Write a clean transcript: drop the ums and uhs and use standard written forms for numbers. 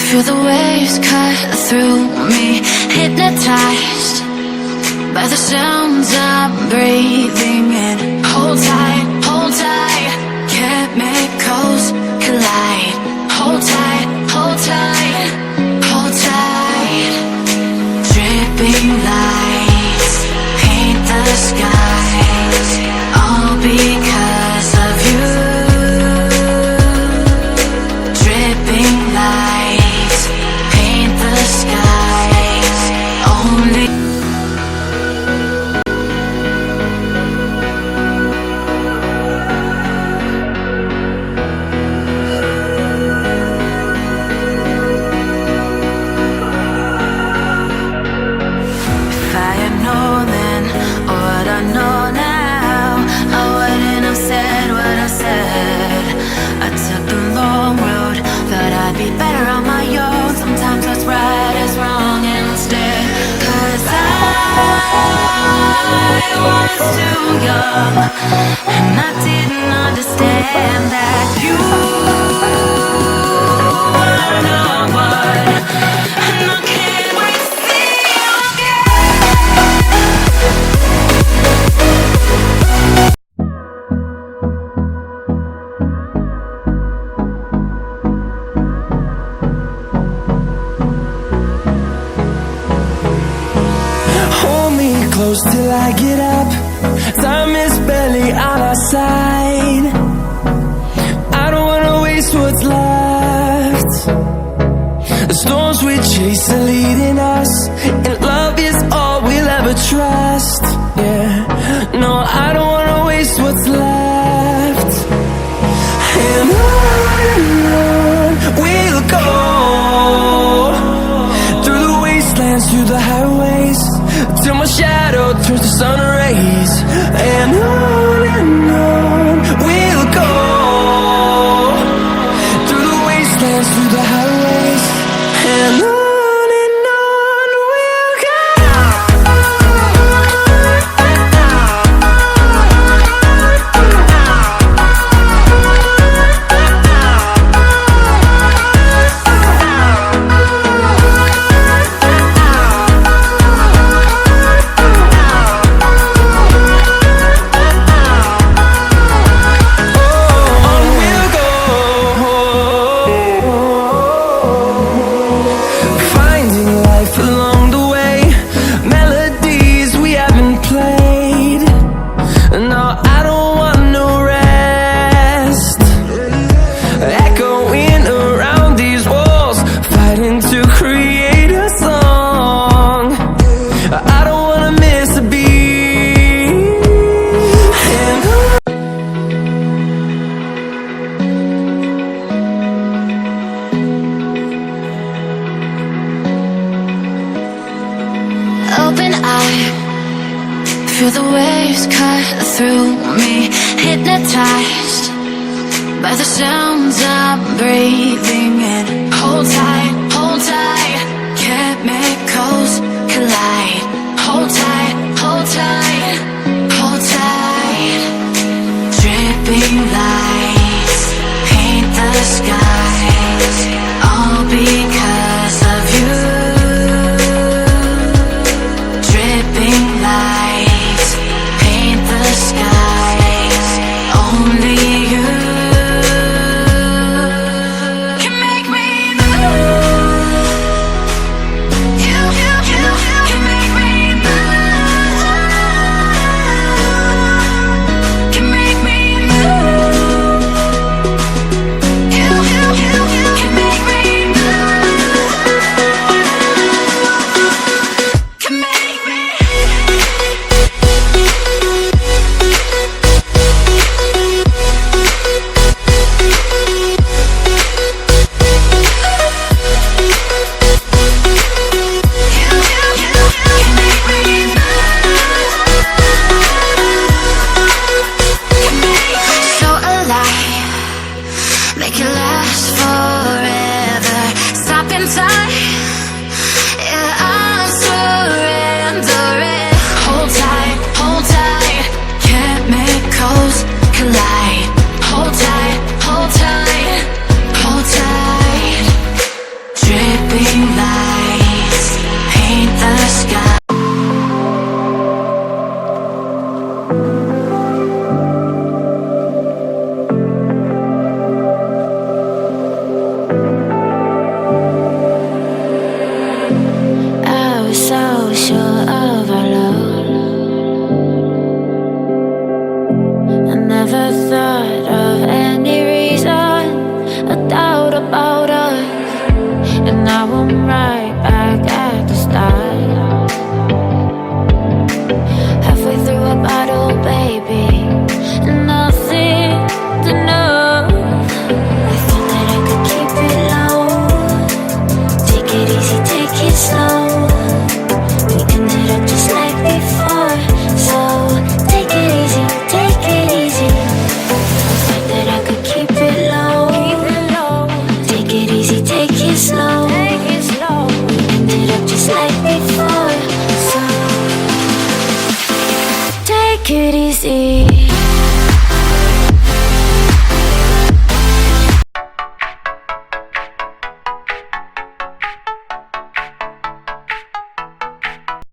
feel the waves cut through me, hypnotized by the sounds I'm breathing in. Hold tight, chemicals collide. Hold tight, hold tight, hold tight. Dripping lights paint the skies, all because of you. Dripping lights paint the skies, only. I was too young, and I didn't understand that you were the one, and I can't wait to see you close till I get up. Time is barely on our side. I don't wanna waste what's left. The storms we chase are leading us, and love is all we'll ever trust. Yeah, no, I don't wanna waste what's left. And on we'll go, through the wastelands, through the highways, till my shadow turns to sun rays. And on we'll go, through the wastelands, through the highways, and on we'll go. Open eye, feel the waves cut through me, hypnotized by the sounds I'm breathing in. Hold tight, chemicals collide. Hold tight, hold tight, hold tight. Dripping lights paint the skies, all because of you. Dripping lights paint the skies, only you can take it easy.